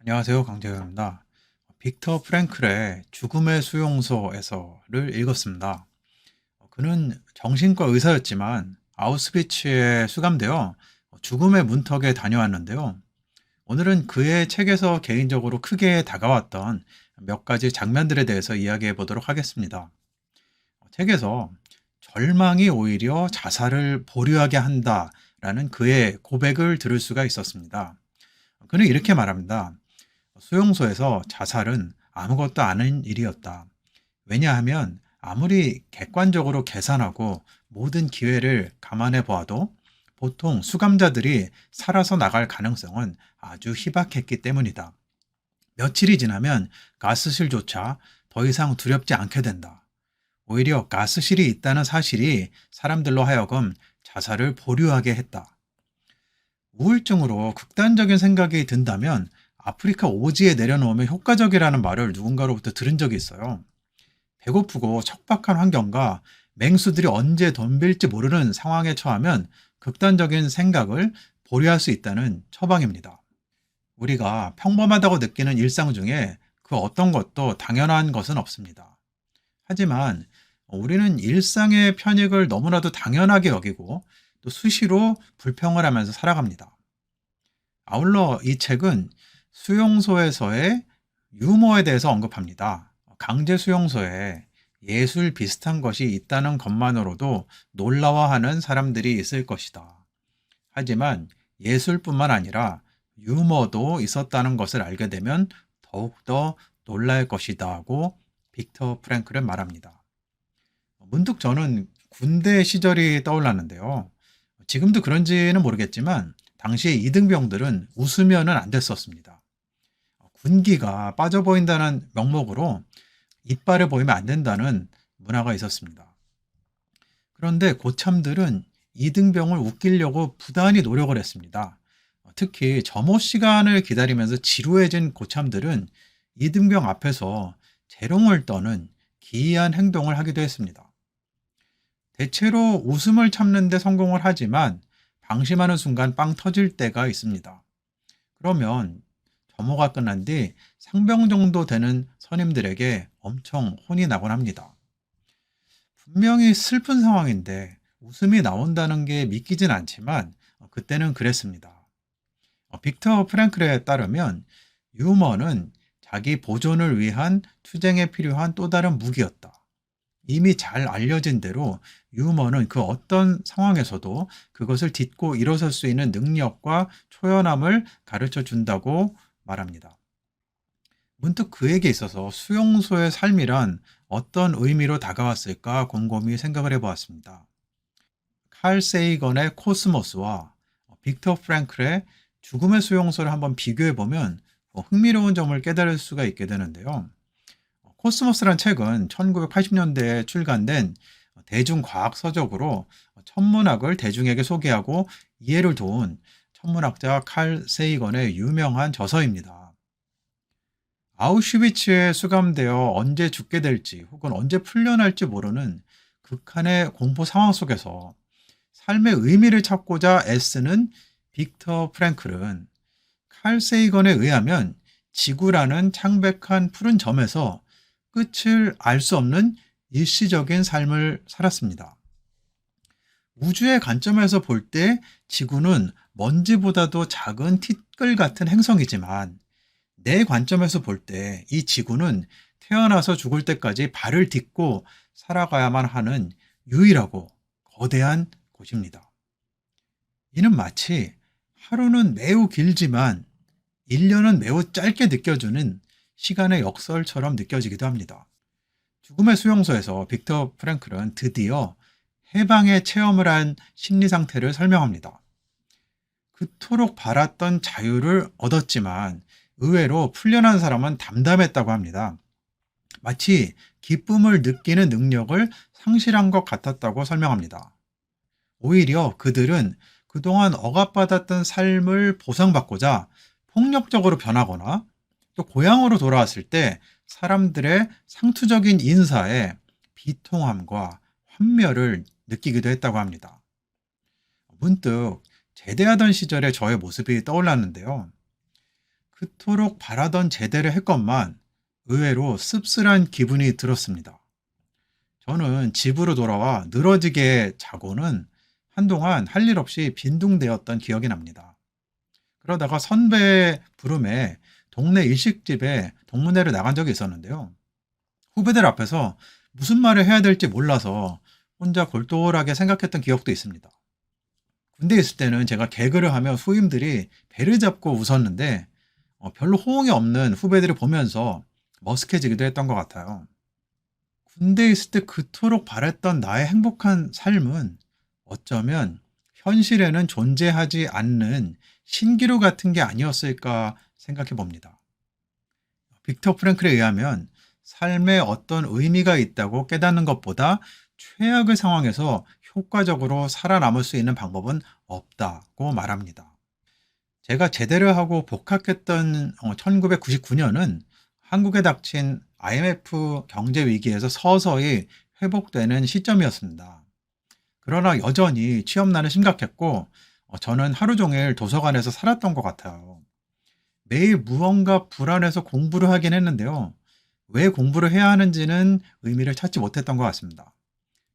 안녕하세요. 강재현입니다. 빅터 프랭클의 죽음의 수용소에서를 읽었습니다. 그는 정신과 의사였지만 아우슈비츠에 수감되어 죽음의 문턱에 다녀왔는데요. 오늘은 그의 책에서 개인적으로 크게 다가왔던 몇 가지 장면들에 대해서 이야기해 보도록 하겠습니다. 책에서 절망이 오히려 자살을 보류하게 한다라는 그의 고백을 들을 수가 있었습니다. 그는 이렇게 말합니다. 수용소에서 자살은 아무것도 아닌 일이었다. 왜냐하면 아무리 객관적으로 계산하고 모든 기회를 감안해 보아도 보통 수감자들이 살아서 나갈 가능성은 아주 희박했기 때문이다. 며칠이 지나면 가스실조차 더 이상 두렵지 않게 된다. 오히려 가스실이 있다는 사실이 사람들로 하여금 자살을 보류하게 했다. 우울증으로 극단적인 생각이 든다면 아프리카 오지에 내려놓으면 효과적이라는 말을 누군가로부터 들은 적이 있어요. 배고프고 척박한 환경과 맹수들이 언제 덤빌지 모르는 상황에 처하면 극단적인 생각을 보류할 수 있다는 처방입니다. 우리가 평범하다고 느끼는 일상 중에 그 어떤 것도 당연한 것은 없습니다. 하지만 우리는 일상의 편익을 너무나도 당연하게 여기고 또 수시로 불평을 하면서 살아갑니다. 아울러 이 책은 수용소에서의 유머에 대해서 언급합니다. 강제 수용소에 예술 비슷한 것이 있다는 것만으로도 놀라워하는 사람들이 있을 것이다. 하지만 예술뿐만 아니라 유머도 있었다는 것을 알게 되면 더욱더 놀랄 것이다고 빅터 프랭클은 말합니다. 문득 저는 군대 시절이 떠올랐는데요. 지금도 그런지는 모르겠지만 당시에 이등병들은 웃으면은 안 됐었습니다. 군기가 빠져 보인다는 명목으로 이빨을 보이면 안 된다는 문화가 있었습니다. 그런데 고참들은 이등병을 웃기려고 부단히 노력을 했습니다. 특히 점호 시간을 기다리면서 지루해진 고참들은 이등병 앞에서 재롱을 떠는 기이한 행동을 하기도 했습니다. 대체로 웃음을 참는 데 성공을 하지만 방심하는 순간 빵 터질 때가 있습니다. 그러면 점호가 끝난 뒤 상병 정도 되는 선임들에게 엄청 혼이 나곤 합니다. 분명히 슬픈 상황인데 웃음이 나온다는 게 믿기진 않지만 그때는 그랬습니다. 빅터 프랭클에 따르면 유머는 자기 보존을 위한 투쟁에 필요한 또 다른 무기였다. 이미 잘 알려진 대로 유머는 그 어떤 상황에서도 그것을 딛고 일어설 수 있는 능력과 초연함을 가르쳐 준다고 말합니다. 문득 그에게 있어서 수용소의 삶이란 어떤 의미로 다가왔을까 곰곰이 생각을 해보았습니다. 칼 세이건의 코스모스와 빅터 프랭클의 죽음의 수용소를 한번 비교해보면 흥미로운 점을 깨달을 수가 있게 되는데요. 코스모스란 책은 1980년대에 출간된 대중과학 서적으로 천문학을 대중에게 소개하고 이해를 도운 천문학자 칼 세이건의 유명한 저서입니다. 아우슈비츠에 수감되어 언제 죽게 될지 혹은 언제 풀려날지 모르는 극한의 공포 상황 속에서 삶의 의미를 찾고자 애쓰는 빅터 프랭클은 칼 세이건에 의하면 지구라는 창백한 푸른 점에서 끝을 알 수 없는 일시적인 삶을 살았습니다. 우주의 관점에서 볼 때 지구는 먼지보다도 작은 티끌 같은 행성이지만 내 관점에서 볼 때 이 지구는 태어나서 죽을 때까지 발을 딛고 살아가야만 하는 유일하고 거대한 곳입니다. 이는 마치 하루는 매우 길지만 1년은 매우 짧게 느껴지는 시간의 역설처럼 느껴지기도 합니다. 죽음의 수용소에서 빅터 프랭클은 드디어 해방의 체험을 한 심리 상태를 설명합니다. 그토록 바랐던 자유를 얻었지만 의외로 풀려난 사람은 담담했다고 합니다. 마치 기쁨을 느끼는 능력을 상실한 것 같았다고 설명합니다. 오히려 그들은 그동안 억압받았던 삶을 보상받고자 폭력적으로 변하거나 또 고향으로 돌아왔을 때 사람들의 상투적인 인사에 비통함과 환멸을 느끼기도 했다고 합니다. 문득 제대하던 시절의 저의 모습이 떠올랐는데요. 그토록 바라던 제대를 했건만 의외로 씁쓸한 기분이 들었습니다. 저는 집으로 돌아와 늘어지게 자고는 한동안 할 일 없이 빈둥대었던 기억이 납니다. 그러다가 선배 부름에 동네 일식집에 동문회를 나간 적이 있었는데요. 후배들 앞에서 무슨 말을 해야 될지 몰라서 혼자 골똘하게 생각했던 기억도 있습니다. 군대에 있을 때는 제가 개그를 하면 후임들이 배를 잡고 웃었는데 별로 호응이 없는 후배들을 보면서 머쓱해지기도 했던 것 같아요. 군대에 있을 때 그토록 바랬던 나의 행복한 삶은 어쩌면 현실에는 존재하지 않는 신기루 같은 게 아니었을까 생각해 봅니다. 빅터 프랭클에 의하면 삶에 어떤 의미가 있다고 깨닫는 것보다 최악의 상황에서 효과적으로 살아남을 수 있는 방법은 없다고 말합니다. 제가 제대를 하고 복학했던 1999년은 한국에 닥친 IMF 경제 위기에서 서서히 회복되는 시점이었습니다. 그러나 여전히 취업난은 심각했고 저는 하루 종일 도서관에서 살았던 것 같아요. 매일 무언가 불안해서 공부를 하긴 했는데요. 왜 공부를 해야 하는지는 의미를 찾지 못했던 것 같습니다.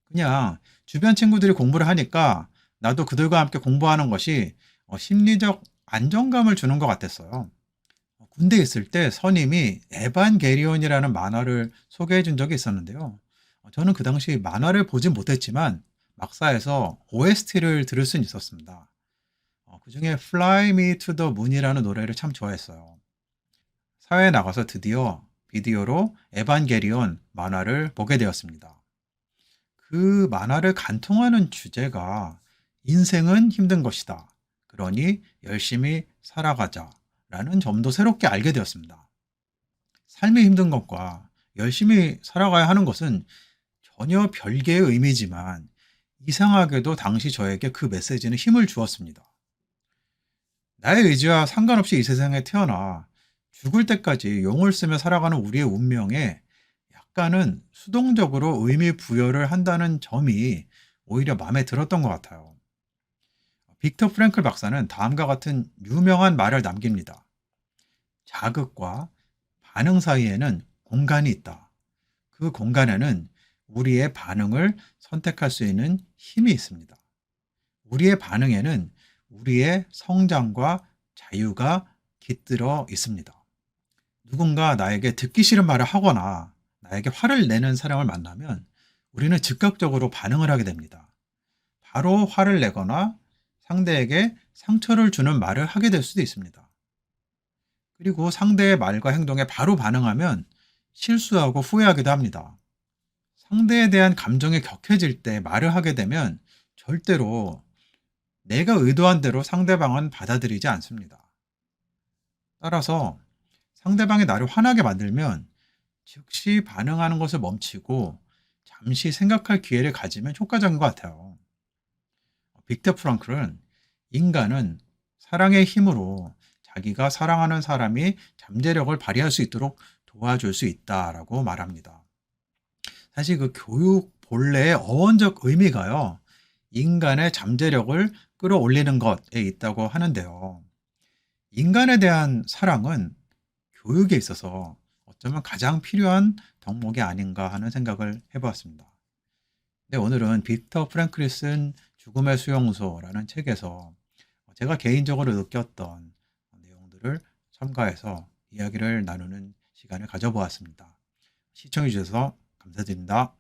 그냥 주변 친구들이 공부를 하니까 나도 그들과 함께 공부하는 것이 심리적 안정감을 주는 것 같았어요. 군대에 있을 때 선임이 에반게리온이라는 만화를 소개해 준 적이 있었는데요. 저는 그 당시 만화를 보진 못했지만 막사에서 OST를 들을 수는 있었습니다. 그중에 Fly Me to the Moon이라는 노래를 참 좋아했어요. 사회에 나가서 드디어 비디오로 에반게리온 만화를 보게 되었습니다. 그 만화를 간통하는 주제가 인생은 힘든 것이다. 그러니 열심히 살아가자. 라는 점도 새롭게 알게 되었습니다. 삶이 힘든 것과 열심히 살아가야 하는 것은 전혀 별개의 의미지만 이상하게도 당시 저에게 그 메시지는 힘을 주었습니다. 나의 의지와 상관없이 이 세상에 태어나 죽을 때까지 용을 쓰며 살아가는 우리의 운명에 약간은 수동적으로 의미 부여를 한다는 점이 오히려 마음에 들었던 것 같아요. 빅터 프랭클 박사는 다음과 같은 유명한 말을 남깁니다. 자극과 반응 사이에는 공간이 있다. 그 공간에는 우리의 반응을 선택할 수 있는 힘이 있습니다. 우리의 반응에는 우리의 성장과 자유가 깃들어 있습니다. 누군가 나에게 듣기 싫은 말을 하거나 나에게 화를 내는 사람을 만나면 우리는 즉각적으로 반응을 하게 됩니다. 바로 화를 내거나 상대에게 상처를 주는 말을 하게 될 수도 있습니다. 그리고 상대의 말과 행동에 바로 반응하면 실수하고 후회하기도 합니다. 상대에 대한 감정이 격해질 때 말을 하게 되면 절대로 내가 의도한 대로 상대방은 받아들이지 않습니다. 따라서 상대방이 나를 화나게 만들면 즉시 반응하는 것을 멈추고 잠시 생각할 기회를 가지면 효과적인 것 같아요. 빅터 프랑클은 인간은 사랑의 힘으로 자기가 사랑하는 사람이 잠재력을 발휘할 수 있도록 도와줄 수 있다라고 말합니다. 사실 그 교육 본래의 어원적 의미가요, 인간의 잠재력을 끌어올리는 것에 있다고 하는데요. 인간에 대한 사랑은 교육에 있어서 어쩌면 가장 필요한 덕목이 아닌가 하는 생각을 해보았습니다. 네, 오늘은 빅터 프랭클이 쓴 죽음의 수용소라는 책에서 제가 개인적으로 느꼈던 내용들을 첨가해서 이야기를 나누는 시간을 가져보았습니다. 시청해 주셔서 감사드립니다.